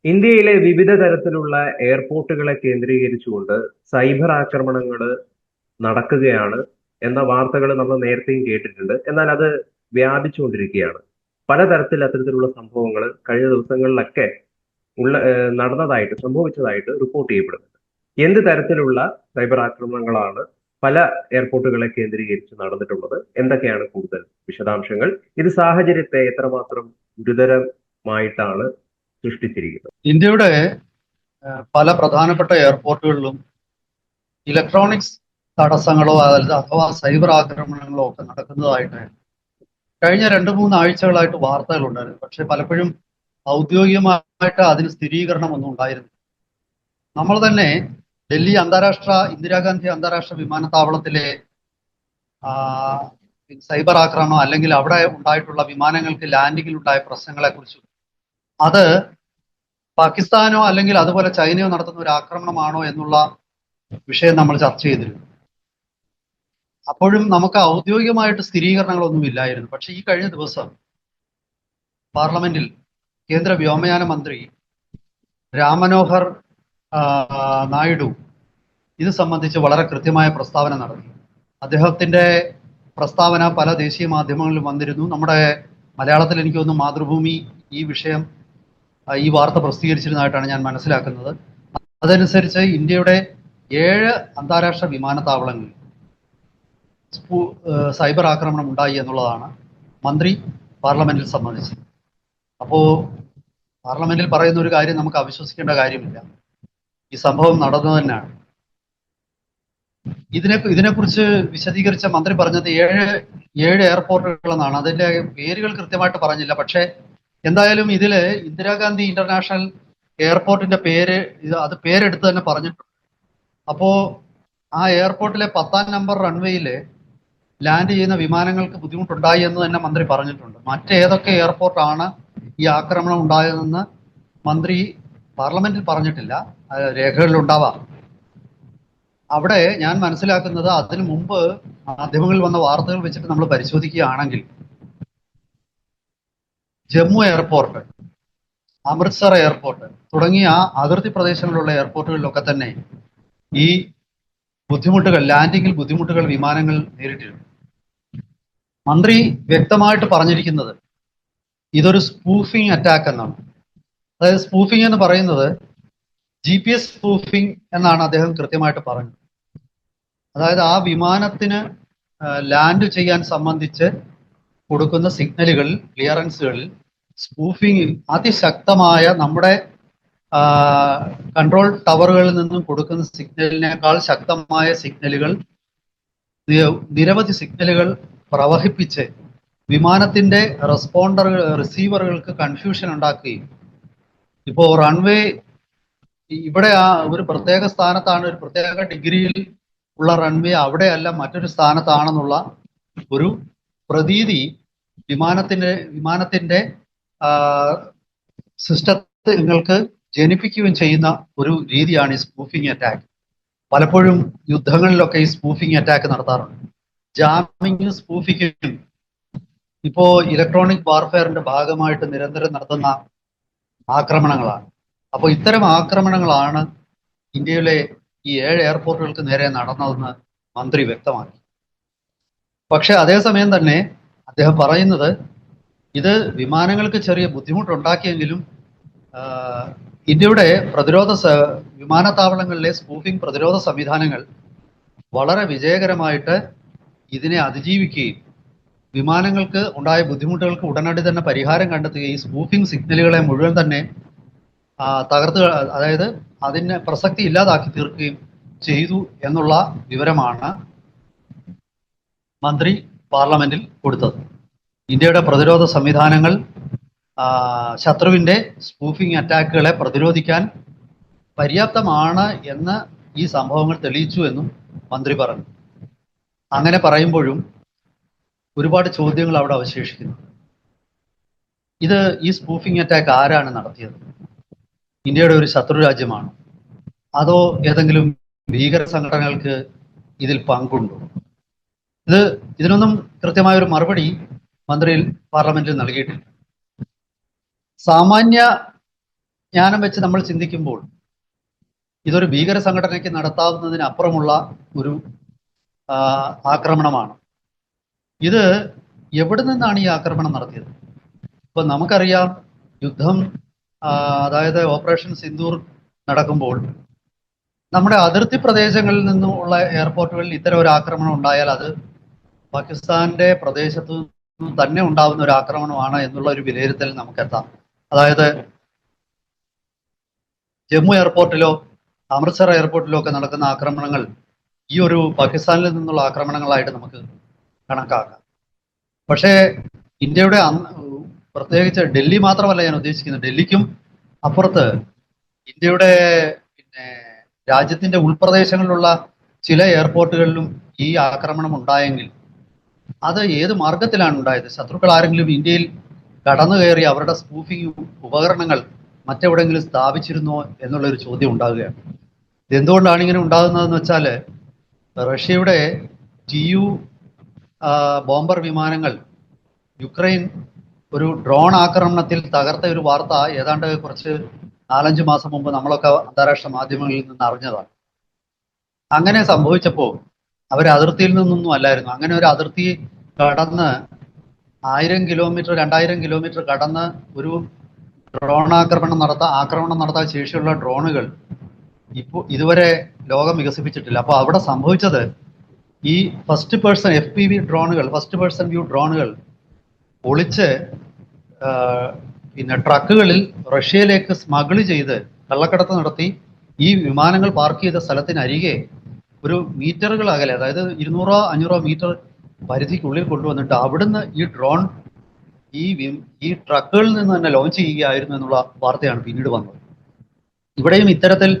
ഇന്ത്യയിലെ വിവിധ തരത്തിലുള്ള എയർപോർട്ടുകളെ കേന്ദ്രീകരിച്ചുകൊണ്ട് സൈബർ ആക്രമണങ്ങൾ നടക്കുകയാണ് എന്ന വാർത്തകൾ നമ്മൾ നേരത്തെയും കേട്ടിട്ടുണ്ട്. എന്നാൽ അത് വ്യാപിച്ചുകൊണ്ടിരിക്കുകയാണ്. പലതരത്തിൽ അത്തരത്തിലുള്ള സംഭവങ്ങൾ കഴിഞ്ഞ ദിവസങ്ങളിലൊക്കെ നടന്നതായിട്ട് സംഭവിച്ചതായിട്ട് റിപ്പോർട്ട് ചെയ്യപ്പെടുന്നുണ്ട്. എന്ത് തരത്തിലുള്ള സൈബർ ആക്രമണങ്ങളാണ് പല എയർപോർട്ടുകളെ കേന്ദ്രീകരിച്ച് നടന്നിട്ടുള്ളത്? എന്തൊക്കെയാണ് കൂടുതൽ വിശദാംശങ്ങൾ? ഇത് സാഹചര്യത്തെ എത്രമാത്രം ഗുരുതരമായിട്ടാണ് സൃഷ്ടിച്ചിരിക്കുന്നത്? ഇന്ത്യയുടെ പല പ്രധാനപ്പെട്ട എയർപോർട്ടുകളിലും ഇലക്ട്രോണിക്സ് തടസ്സങ്ങളോ അഥവാ സൈബർ ആക്രമണങ്ങളോ ഒക്കെ നടക്കുന്നതായിട്ട് കഴിഞ്ഞ 2-3 ആഴ്ചകളായിട്ട് വാർത്തകൾ ഉണ്ടായിരുന്നു. പക്ഷെ പലപ്പോഴും ഔദ്യോഗികമായിട്ട് അതിന് സ്ഥിരീകരണം ഒന്നും ഉണ്ടായിരുന്നില്ല. നമ്മൾ തന്നെ ഡൽഹി ഇന്ദിരാഗാന്ധി അന്താരാഷ്ട്ര വിമാനത്താവളത്തിലെ സൈബർ ആക്രമണം അല്ലെങ്കിൽ അവിടെ ഉണ്ടായിട്ടുള്ള വിമാനങ്ങൾക്ക് ലാൻഡിങ്ങിൽ ഉണ്ടായ പ്രശ്നങ്ങളെ കുറിച്ചും അത് പാകിസ്ഥാനോ അല്ലെങ്കിൽ അതുപോലെ ചൈനയോ നടത്തുന്ന ഒരു ആക്രമണമാണോ എന്നുള്ള വിഷയം നമ്മൾ ചർച്ച ചെയ്തിരുന്നു. അപ്പോഴും നമുക്ക് ഔദ്യോഗികമായിട്ട് സ്ഥിരീകരണങ്ങളൊന്നും ഇല്ലായിരുന്നു. പക്ഷെ ഈ കഴിഞ്ഞ ദിവസം പാർലമെന്റിൽ കേന്ദ്ര വ്യോമയാന മന്ത്രി രാംമനോഹർ നായിഡു ഇത് സംബന്ധിച്ച് വളരെ കൃത്യമായ പ്രസ്താവന നടത്തി. അദ്ദേഹത്തിന്റെ പ്രസ്താവന പല ദേശീയ മാധ്യമങ്ങളിലും വന്നിരുന്നു. നമ്മുടെ മലയാളത്തിൽ എനിക്ക് തോന്നുന്നു മാതൃഭൂമി ഈ വാർത്ത പ്രസിദ്ധീകരിച്ചിരുന്നതായിട്ടാണ് ഞാൻ മനസ്സിലാക്കുന്നത്. അതനുസരിച്ച് ഇന്ത്യയുടെ 7 അന്താരാഷ്ട്ര വിമാനത്താവളങ്ങളിൽ സൈബർ ആക്രമണം ഉണ്ടായി എന്നുള്ളതാണ് മന്ത്രി പാർലമെന്റിൽ സമ്മതിച്ചത്. അപ്പോ പാർലമെന്റിൽ പറയുന്ന ഒരു കാര്യം നമുക്ക് അവിശ്വസിക്കേണ്ട കാര്യമില്ല. ഈ സംഭവം നടന്നു തന്നെയാണ്. ഇതിനെക്കുറിച്ച് വിശദീകരിച്ച മന്ത്രി പറഞ്ഞത് 7 എയർപോർട്ടുകൾ എന്നാണ്. അതിന്റെ പേരുകൾ കൃത്യമായിട്ട് പറഞ്ഞില്ല. പക്ഷെ എന്തായാലും ഇതില് ഇന്ദിരാഗാന്ധി ഇന്റർനാഷണൽ എയർപോർട്ടിന്റെ പേരെടുത്ത് തന്നെ പറഞ്ഞിട്ടുണ്ട്. അപ്പോ ആ എയർപോർട്ടിലെ 10ാം നമ്പർ റൺവേയില് ലാൻഡ് ചെയ്യുന്ന വിമാനങ്ങൾക്ക് ബുദ്ധിമുട്ടുണ്ടായി എന്ന് തന്നെ മന്ത്രി പറഞ്ഞിട്ടുണ്ട്. മറ്റേതൊക്കെ എയർപോർട്ടാണ് ഈ ആക്രമണം ഉണ്ടായതെന്ന് മന്ത്രി പാർലമെന്റിൽ പറഞ്ഞിട്ടില്ല, രേഖകളിൽ ഉണ്ടാവാം. അവിടെ ഞാൻ മനസ്സിലാക്കുന്നത് അതിനു മുമ്പ് മാധ്യമങ്ങളിൽ വന്ന വാർത്തകൾ വെച്ചിട്ട് നമ്മൾ പരിശോധിക്കുകയാണെങ്കിൽ ജമ്മു എയർപോർട്ട്, അമൃത്സർ എയർപോർട്ട് തുടങ്ങിയ അതിർത്തി പ്രദേശങ്ങളിലുള്ള എയർപോർട്ടുകളിലൊക്കെ തന്നെ ഈ ലാൻഡിങ്ങിൽ ബുദ്ധിമുട്ടുകൾ വിമാനങ്ങൾ നേരിട്ടിരുന്നു. മന്ത്രി വ്യക്തമായിട്ട് പറഞ്ഞിരിക്കുന്നത് ഇതൊരു സ്പൂഫിംഗ് അറ്റാക്ക് എന്നാണ്. അതായത് സ്പൂഫിംഗ് എന്ന് പറയുന്നത് GPS സ്പൂഫിംഗ് എന്നാണ് അദ്ദേഹം കൃത്യമായിട്ട് പറഞ്ഞത്. അതായത് ആ വിമാനത്തിന് ലാൻഡ് ചെയ്യാൻ സംബന്ധിച്ച് കൊടുക്കുന്ന സിഗ്നലുകൾ, ക്ലിയറൻസുകളിൽ സ്പൂഫിംഗ് അതിശക്തമായ നമ്മുടെ കൺട്രോൾ ടവറുകളിൽ നിന്നും കൊടുക്കുന്ന സിഗ്നലിനേക്കാൾ ശക്തമായ സിഗ്നലുകൾ, നിരവധി സിഗ്നലുകൾ പ്രവഹിപ്പിച്ച് വിമാനത്തിന്റെ റിസീവറുകൾക്ക് കൺഫ്യൂഷൻ ഉണ്ടാക്കുകയും, ഇപ്പോ റൺവേ ഇവിടെ ഒരു പ്രത്യേക സ്ഥാനത്താണ്, ഒരു പ്രത്യേക ഡിഗ്രിയിൽ ഉള്ള റൺവേ അവിടെയല്ല മറ്റൊരു സ്ഥാനത്താണെന്നുള്ള ഒരു പ്രതീതി വിമാനത്തിന്റെ സിസ്റ്റങ്ങൾക്ക് ജനിപ്പിക്കുകയും ചെയ്യുന്ന ഒരു രീതിയാണ് ഈ സ്പൂഫിംഗ് അറ്റാക്ക്. പലപ്പോഴും യുദ്ധങ്ങളിലൊക്കെ ഈ സ്പൂഫിംഗ് അറ്റാക്ക് നടത്താറുണ്ട്. ജാമിങ്, സ്പൂഫിംഗ് ഇപ്പോ ഇലക്ട്രോണിക് വാർഫെയറിന്റെ ഭാഗമായിട്ട് നിരന്തരം നടത്തുന്ന ആക്രമണങ്ങളാണ്. അപ്പോൾ ഇത്തരം ആക്രമണങ്ങളാണ് ഇന്ത്യയിലെ ഈ 7 എയർപോർട്ടുകൾക്ക് നേരെ നടന്നതെന്ന് മന്ത്രി വ്യക്തമാക്കി. പക്ഷെ അതേസമയം തന്നെ അദ്ദേഹം പറയുന്നത് ഇത് വിമാനങ്ങൾക്ക് ചെറിയ ബുദ്ധിമുട്ടുണ്ടാക്കിയെങ്കിലും ഇന്ത്യയുടെ വിമാനത്താവളങ്ങളിലെ സ്പൂഫിംഗ് പ്രതിരോധ സംവിധാനങ്ങൾ വളരെ വിജയകരമായിട്ട് ഇതിനെ അതിജീവിക്കുകയും വിമാനങ്ങൾക്ക് ഉണ്ടായ ബുദ്ധിമുട്ടുകൾക്ക് ഉടനടി തന്നെ പരിഹാരം കണ്ടെത്തുകയും ഈ സ്പൂഫിംഗ് സിഗ്നലുകളെ മുഴുവൻ തന്നെ അതായത് അതിന് പ്രസക്തി ഇല്ലാതാക്കി തീർക്കുകയും ചെയ്തു എന്നുള്ള വിവരമാണ് മന്ത്രി പാർലമെന്റിൽ കൊടുത്തത്. ഇന്ത്യയുടെ പ്രതിരോധ സംവിധാനങ്ങൾ ശത്രുവിന്റെ സ്പൂഫിംഗ് അറ്റാക്കുകളെ പ്രതിരോധിക്കാൻ പര്യാപ്തമാണ് എന്ന് ഈ സംഭവങ്ങൾ തെളിയിച്ചു എന്നും മന്ത്രി പറഞ്ഞു. അങ്ങനെ പറയുമ്പോഴും ഒരുപാട് ചോദ്യങ്ങൾ അവിടെ അവശേഷിക്കുന്നു. ഈ സ്പൂഫിംഗ് അറ്റാക്ക് ആരാണ് നടത്തിയത്? ഇന്ത്യയുടെ ഒരു ശത്രു രാജ്യമാണ് അതോ ഏതെങ്കിലും ഭീകര സംഘടനകൾക്ക് ഇതിൽ പങ്കുണ്ടോ? ഇതിനൊന്നും കൃത്യമായൊരു മറുപടി മന്ത്രി പാർലമെന്റിൽ നൽകിയിട്ടില്ല. സാമാന്യ ജ്ഞാനം വെച്ച് നമ്മൾ ചിന്തിക്കുമ്പോൾ ഇതൊരു ഭീകര സംഘടനയ്ക്ക് നടത്താവുന്നതിനപ്പുറമുള്ള ഒരു ആക്രമണമാണ്. ഇത് എവിടെ നിന്നാണ് ഈ ആക്രമണം നടത്തിയത്? ഇപ്പൊ നമുക്കറിയാം, യുദ്ധം അതായത് ഓപ്പറേഷൻ സിന്ദൂർ നടക്കുമ്പോൾ നമ്മുടെ അതിർത്തി പ്രദേശങ്ങളിൽ നിന്നുള്ള എയർപോർട്ടുകളിൽ ഇത്തരം ഒരു ആക്രമണം ഉണ്ടായാൽ അത് പാകിസ്ഥാന്റെ പ്രദേശത്തു നിന്ന് തന്നെ ഉണ്ടാവുന്ന ഒരു ആക്രമണമാണ് എന്നുള്ള ഒരു വിലയിരുത്തൽ നമുക്കെത്താം. അതായത് ജമ്മു എയർപോർട്ടിലോ അമൃത്സർ എയർപോർട്ടിലോ ഒക്കെ നടക്കുന്ന ആക്രമണങ്ങൾ ഈ ഒരു പാകിസ്ഥാനിൽ നിന്നുള്ള ആക്രമണങ്ങളായിട്ട് നമുക്ക് കണക്കാക്കാം. പക്ഷേ ഇന്ത്യയുടെ പ്രത്യേകിച്ച് ഡൽഹി മാത്രമല്ല ഞാൻ ഉദ്ദേശിക്കുന്നത്, ഡൽഹിക്കും അപ്പുറത്ത് ഇന്ത്യയുടെ രാജ്യത്തിന്റെ ഉൾപ്രദേശങ്ങളിലുള്ള ചില എയർപോർട്ടുകളിലും ഈ ആക്രമണം ഉണ്ടായെങ്കിൽ അത് ഏത് മാർഗത്തിലാണ് ഉണ്ടായത്? ശത്രുക്കൾ ആരെങ്കിലും ഇന്ത്യയിൽ കടന്നു കയറി അവരുടെ സ്പൂഫിംഗ് ഉപകരണങ്ങൾ മറ്റെവിടെയെങ്കിലും സ്ഥാപിച്ചിരുന്നോ എന്നുള്ളൊരു ചോദ്യം ഉണ്ടാകുകയാണ്. ഇതെന്തുകൊണ്ടാണ് ഇങ്ങനെ ഉണ്ടാകുന്നതെന്ന് വെച്ചാൽ, റഷ്യയുടെ TU ബോംബർ വിമാനങ്ങൾ യുക്രൈൻ ഒരു ഡ്രോൺ ആക്രമണത്തിൽ തകർത്ത ഒരു വാർത്ത ഏതാണ്ട് കുറച്ച് 4-5 മാസം മുമ്പ് നമ്മളൊക്കെ അന്താരാഷ്ട്ര മാധ്യമങ്ങളിൽ നിന്ന് അറിഞ്ഞതാണ്. അങ്ങനെ സംഭവിച്ചപ്പോൾ അവർ അതിർത്തിയിൽ നിന്നൊന്നും അല്ലായിരുന്നു. അങ്ങനെ ഒരു അതിർത്തി കടന്ന് 1000 കിലോമീറ്റർ 2000 കിലോമീറ്റർ കടന്ന് ഒരു ഡ്രോൺ ആക്രമണം നടത്താൻ ശേഷിയുള്ള ഡ്രോണുകൾ ഇപ്പോൾ ഇതുവരെ ലോകം വികസിപ്പിച്ചിട്ടില്ല. അപ്പോൾ അവിടെ സംഭവിച്ചത് ഈ ഫസ്റ്റ് പേഴ്സൺ FPV ഡ്രോണുകൾ, ഫസ്റ്റ് പേഴ്സൺ വ്യൂ ഡ്രോണുകൾ ഒളിച്ച് ട്രക്കുകളിൽ റഷ്യയിലേക്ക് സ്മഗിൾ ചെയ്ത് കള്ളക്കടത്ത് നടത്തി ഈ വിമാനങ്ങൾ പാർക്ക് ചെയ്ത സ്ഥലത്തിനരികെ ഒരു മീറ്ററുകൾ അകലെ, അതായത് 200-500 മീറ്റർ പരിധിക്കുള്ളിൽ കൊണ്ടുവന്നിട്ട് അവിടുന്ന് ഈ ഡ്രോൺ ഈ ട്രക്കുകളിൽ നിന്ന് തന്നെ ലോഞ്ച് ചെയ്യുകയായിരുന്നു എന്നുള്ള വാർത്തയാണ് പിന്നീട് വന്നത്. ഇവിടെയും ഇത്തരത്തിൽ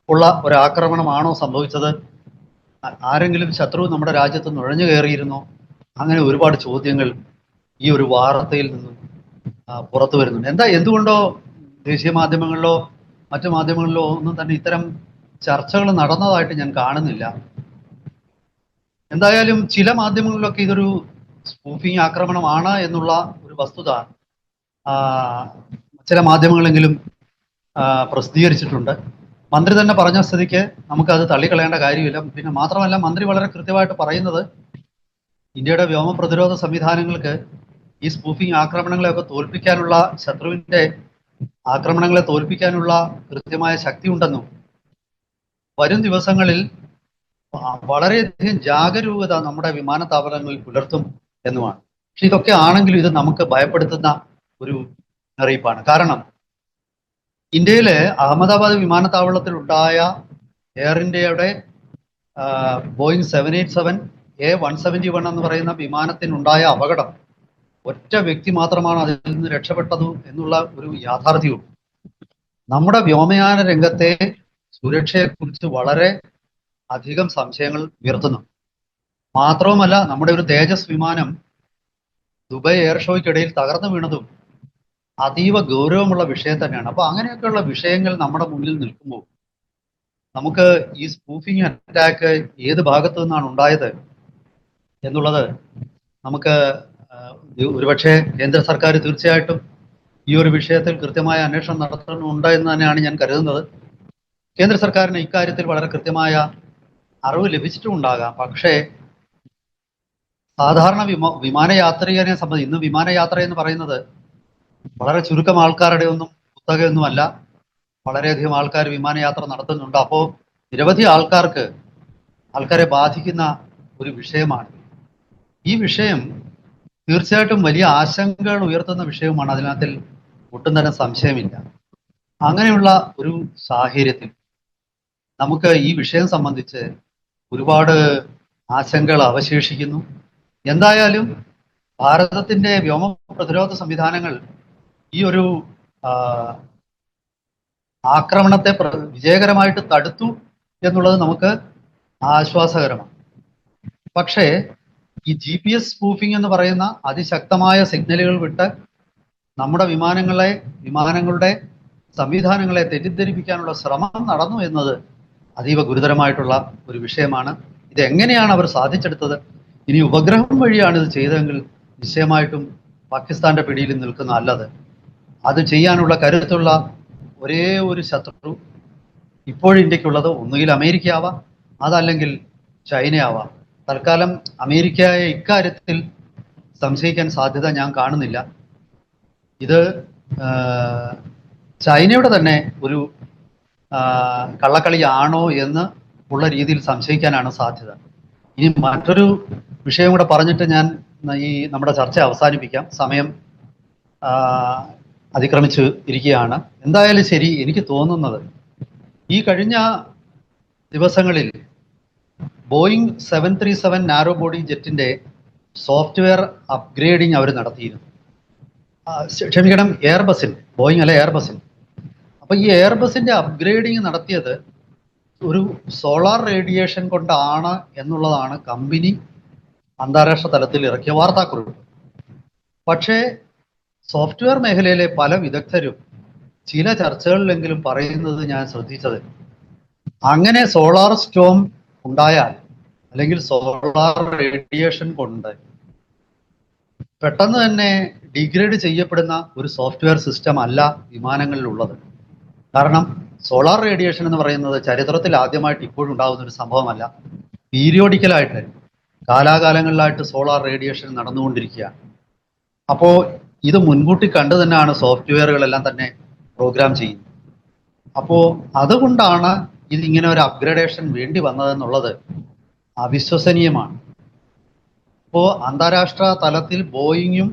ഉള്ള ഒരാക്രമണമാണോ സംഭവിച്ചത്? ആരെങ്കിലും ശത്രു നമ്മുടെ രാജ്യത്ത് നുഴഞ്ഞു കയറിയിരുന്നോ? അങ്ങനെ ഒരുപാട് ചോദ്യങ്ങൾ ഈ ഒരു വാർത്തയിൽ നിന്നും പുറത്തു വരുന്നുണ്ട്. എന്തുകൊണ്ടോ ദേശീയ മാധ്യമങ്ങളിലോ മറ്റു മാധ്യമങ്ങളിലോ ഒന്നും തന്നെ ഇത്തരം ചർച്ചകൾ നടന്നതായിട്ട് ഞാൻ കാണുന്നില്ല. എന്തായാലും ചില മാധ്യമങ്ങളിലൊക്കെ ഇതൊരു സ്പൂഫിംഗ് ആക്രമണമാണ് എന്നുള്ള ഒരു വസ്തുത ചില മാധ്യമങ്ങളെങ്കിലും പ്രസിദ്ധീകരിച്ചിട്ടുണ്ട്. മന്ത്രി തന്നെ പറഞ്ഞ സ്ഥിതിക്ക് നമുക്കത് തള്ളിക്കളയേണ്ട കാര്യമില്ല. പിന്നെ മാത്രമല്ല, മന്ത്രി വളരെ കൃത്യമായിട്ട് പറയുന്നത് ഇന്ത്യയുടെ വ്യോമ പ്രതിരോധ സംവിധാനങ്ങൾക്ക് ഈ സ്പൂഫിംഗ് ആക്രമണങ്ങളെയൊക്കെ തോൽപ്പിക്കാനുള്ള, ശത്രുവിന്റെ ആക്രമണങ്ങളെ തോൽപ്പിക്കാനുള്ള കൃത്യമായ ശക്തി ഉണ്ടെന്നും വരും ദിവസങ്ങളിൽ വളരെയധികം ജാഗരൂകത നമ്മുടെ വിമാനത്താവളങ്ങളിൽ പുലർത്തും എന്നുമാണ്. പക്ഷെ ഇതൊക്കെ ആണെങ്കിലും ഇത് നമുക്ക് ഭയപ്പെടുത്തുന്ന ഒരു അറിയിപ്പാണ്. കാരണം ഇന്ത്യയിലെ അഹമ്മദാബാദ് വിമാനത്താവളത്തിൽ ഉണ്ടായ എയർ ഇന്ത്യയുടെ ബോയിങ് 787-A171 എന്ന് പറയുന്ന വിമാനത്തിനുണ്ടായ അപകടം ഒറ്റ വ്യക്തി മാത്രമാണ് അതിൽ നിന്ന് രക്ഷപ്പെട്ടത് എന്നുള്ള ഒരു യാഥാർത്ഥ്യവും നമ്മുടെ വ്യോമയാന രംഗത്തെ സുരക്ഷയെക്കുറിച്ച് വളരെ അധികം സംശയങ്ങൾ ഉയർത്തുന്നു. മാത്രവുമല്ല, നമ്മുടെ ഒരു തേജസ് വിമാനം ദുബായ് എയർ ഷോയ്ക്കിടയിൽ തകർന്നു വീണതും അതീവ ഗൗരവമുള്ള വിഷയം തന്നെയാണ്. അപ്പൊ അങ്ങനെയൊക്കെയുള്ള വിഷയങ്ങൾ നമ്മുടെ മുന്നിൽ നിൽക്കുമ്പോൾ നമുക്ക് ഈ സ്പൂഫിംഗ് അറ്റാക്ക് ഏത് ഭാഗത്തു നിന്നാണ് ഉണ്ടായത് എന്നുള്ളത് നമുക്ക് ഒരുപക്ഷെ കേന്ദ്ര സർക്കാർ തീർച്ചയായിട്ടും ഈ ഒരു വിഷയത്തിൽ കൃത്യമായ അന്വേഷണം നടത്തുന്നുണ്ട് എന്ന് തന്നെയാണ് ഞാൻ കരുതുന്നത്. കേന്ദ്ര സർക്കാരിന് ഇക്കാര്യത്തിൽ വളരെ കൃത്യമായ അറിവ് ലഭിച്ചിട്ടുണ്ടാകാം. പക്ഷേ സാധാരണ വിമാനയാത്രികനെ സംബന്ധിച്ച് ഇന്ന് വിമാനയാത്ര എന്ന് പറയുന്നത് വളരെ ചുരുക്കം ആൾക്കാരുടെ ഒന്നും കുത്തകയൊന്നുമല്ല. വളരെയധികം ആൾക്കാർ വിമാനയാത്ര നടത്തുന്നുണ്ട്. അപ്പോൾ നിരവധി ആൾക്കാരെ ബാധിക്കുന്ന ഒരു വിഷയമാണ്. ഈ വിഷയം തീർച്ചയായിട്ടും വലിയ ആശങ്കകൾ ഉയർത്തുന്ന വിഷയവുമാണ്. അതിനകത്തിൽ ഒട്ടും തന്നെ സംശയമില്ല. അങ്ങനെയുള്ള ഒരു സാഹചര്യത്തിൽ നമുക്ക് ഈ വിഷയം സംബന്ധിച്ച് ഒരുപാട് ആശങ്കകൾ അവശേഷിക്കുന്നു. എന്തായാലും ഭാരതത്തിന്റെ വ്യോമ പ്രതിരോധ സംവിധാനങ്ങൾ ഈ ഒരു ആക്രമണത്തെ വിജയകരമായിട്ട് തടുത്തു എന്നുള്ളത് നമുക്ക് ആശ്വാസകരമാണ്. പക്ഷേ ഈ GPS സ്പൂഫിംഗ് എന്ന് പറയുന്ന അതിശക്തമായ സിഗ്നലുകൾ വിട്ട് നമ്മുടെ വിമാനങ്ങളുടെ സംവിധാനങ്ങളെ തെറ്റിദ്ധരിപ്പിക്കാനുള്ള ശ്രമം നടന്നു എന്നത് അതീവ ഗുരുതരമായിട്ടുള്ള ഒരു വിഷയമാണ്. ഇത് എങ്ങനെയാണ് അവർ സാധിച്ചെടുത്തത്? ഇനി ഉപഗ്രഹം വഴിയാണ് ഇത് ചെയ്തതെങ്കിൽ നിശ്ചയമായിട്ടും പാകിസ്ഥാന്റെ പിടിയിൽ നിൽക്കുന്ന അല്ലത്. അത് ചെയ്യാനുള്ള കരുത്തുള്ള ഒരേ ഒരു ശത്രു ഇപ്പോഴും ഇന്ത്യക്കുള്ളത് ഒന്നുകിൽ അമേരിക്ക ആവാം, അതല്ലെങ്കിൽ ചൈന ആവാം. തൽക്കാലം അമേരിക്കയെ ഇക്കാര്യത്തിൽ സംശയിക്കാൻ സാധ്യത ഞാൻ കാണുന്നില്ല. ഇത് ചൈനയുടെ തന്നെ ഒരു കള്ളക്കളിയാണോ എന്ന് ഉള്ള രീതിയിൽ സംശയിക്കാനാണ് സാധ്യത. ഇനി മറ്റൊരു വിഷയം കൂടെ പറഞ്ഞിട്ട് ഞാൻ ഈ നമ്മുടെ ചർച്ച അവസാനിപ്പിക്കാം. സമയം അതിക്രമിച്ച് ഇരിക്കുകയാണ്. എന്തായാലും ശരി, എനിക്ക് തോന്നുന്നത് ഈ കഴിഞ്ഞ ദിവസങ്ങളിൽ ബോയിങ് 737 നാരോ ബോഡി ജെറ്റിന്റെ സോഫ്റ്റ്വെയർ അപ്ഗ്രേഡിങ് അവർ നടത്തിയിരുന്നു. ക്ഷമിക്കണം, എയർബസിൽ, ബോയിങ് അല്ല, എയർബസിൽ. അപ്പൊ ഈ എയർബസിന്റെ അപ്ഗ്രേഡിങ് നടത്തിയത് ഒരു സോളാർ റേഡിയേഷൻ കൊണ്ടാണ് എന്നുള്ളതാണ് കമ്പനി അന്താരാഷ്ട്ര തലത്തിൽ ഇറക്കിയ വാർത്താക്കുറിപ്പ്. പക്ഷേ സോഫ്റ്റ്വെയർ മേഖലയിലെ പല വിദഗ്ധരും ചില ചർച്ചകളിലെങ്കിലും പറയുന്നത് ഞാൻ ശ്രദ്ധിച്ചത്, അങ്ങനെ സോളാർ സ്റ്റോം ഉണ്ടായാൽ അല്ലെങ്കിൽ സോളാർ റേഡിയേഷൻ കൊണ്ട് പെട്ടെന്ന് തന്നെ ഡിഗ്രേഡ് ചെയ്യപ്പെടുന്ന ഒരു സോഫ്റ്റ്വെയർ സിസ്റ്റം അല്ല വിമാനങ്ങളിലുള്ളത്. കാരണം സോളാർ റേഡിയേഷൻ എന്ന് പറയുന്നത് ചരിത്രത്തിൽ ആദ്യമായിട്ട് ഇപ്പോഴും ഉണ്ടാകുന്ന ഒരു സംഭവമല്ല. പീരിയോഡിക്കലായിട്ട് കാലാകാലങ്ങളിലായിട്ട് സോളാർ റേഡിയേഷൻ നടന്നുകൊണ്ടിരിക്കുകയാണ്. അപ്പോൾ ഇത് മുൻകൂട്ടി കണ്ടു തന്നെയാണ് സോഫ്റ്റ്വെയറുകളെല്ലാം തന്നെ പ്രോഗ്രാം ചെയ്യുന്നത്. അപ്പോൾ അതുകൊണ്ടാണ് ഇതിങ്ങനെ ഒരു അപ്ഗ്രഡേഷൻ വേണ്ടി വന്നതെന്നുള്ളത് അവിശ്വസനീയമാണ്. ഇപ്പോൾ അന്താരാഷ്ട്ര തലത്തിൽ ബോയിങ്ങും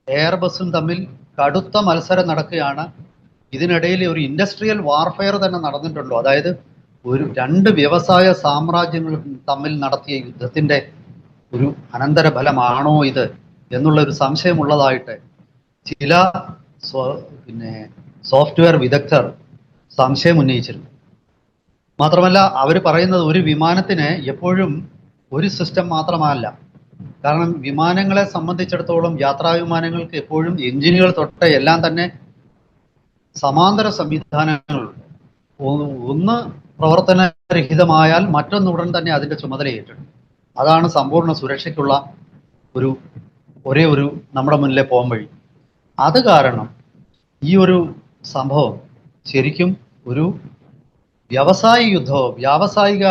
എയർബസും തമ്മിൽ കടുത്ത മത്സരം നടക്കുകയാണ്. ഇതിനിടയിൽ ഒരു ഇൻഡസ്ട്രിയൽ വാർഫെയർ തന്നെ നടന്നിട്ടുണ്ടോ, അതായത് രണ്ട് വ്യവസായ സാമ്രാജ്യങ്ങൾ തമ്മിൽ നടത്തിയ യുദ്ധത്തിന്റെ ഒരു അനന്തരഫലമാണോ ഇത് എന്നുള്ള ഒരു സംശയമുള്ളതായിട്ട് ചില സോഫ്റ്റ്വെയർ വിദഗ്ധർ സംശയം ഉന്നയിച്ചിരുന്നു. മാത്രമല്ല അവർ പറയുന്നത് ഒരു വിമാനത്തിന് എപ്പോഴും ഒരു സിസ്റ്റം മാത്രമല്ല. കാരണം വിമാനങ്ങളെ സംബന്ധിച്ചിടത്തോളം യാത്രാ വിമാനങ്ങൾക്ക് എപ്പോഴും എഞ്ചിനുകൾ തൊട്ട് എല്ലാം തന്നെ സമാന്തര സംവിധാനങ്ങളുണ്ട്. ഒന്ന് പ്രവർത്തനരഹിതമായാൽ മറ്റൊന്നുടൻ തന്നെ അതിന്റെ ചുമതല ഏറ്റെടുക്കും. അതാണ് സമ്പൂർണ്ണ സുരക്ഷയ്ക്കുള്ള ഒരേ ഒരു നമ്മുടെ മുന്നിലെ പോംവഴി. അത് കാരണം ഈ ഒരു സംഭവം ശരിക്കും ഒരു വ്യവസായ യുദ്ധമോ വ്യാവസായിക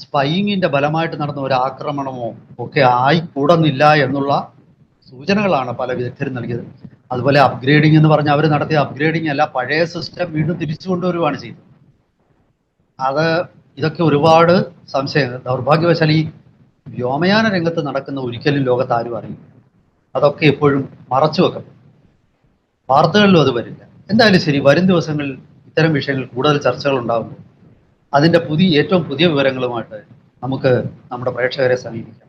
സ്പൈയിങ്ങിന്റെ ഫലമായിട്ട് നടന്ന ഒരു ആക്രമണമോ ഒക്കെ ആയിക്കൂടുന്നില്ല എന്നുള്ള സൂചനകളാണ് പല വിദഗ്ധരും നൽകിയത്. അതുപോലെ അപ്ഗ്രേഡിംഗ് എന്ന് പറഞ്ഞാൽ അവർ നടത്തിയ അപ്ഗ്രേഡിംഗ് അല്ല, പഴയ സിസ്റ്റം വീണ്ടും തിരിച്ചു കൊണ്ടുവരുവാണ് ചെയ്തത്. ഇതൊക്കെ ഒരുപാട് സംശയങ്ങൾ. ദൗർഭാഗ്യവശാൽ ഈ വ്യോമയാന രംഗത്ത് നടക്കുന്ന ഒരിക്കലും ലോകത്ത് ആരും അറിയില്ല. അതൊക്കെ എപ്പോഴും മറച്ചു വെക്കും. വാർത്തകളിലും അത് വരില്ല. എന്തായാലും ശരി, വരും ദിവസങ്ങളിൽ ഇത്തരം വിഷയങ്ങൾ കൂടുതൽ ചർച്ചകൾ ഉണ്ടാകുമ്പോൾ അതിൻ്റെ ഏറ്റവും പുതിയ വിവരങ്ങളുമായിട്ട് നമുക്ക് നമ്മുടെ പ്രേക്ഷകരെ സമീപിക്കാം.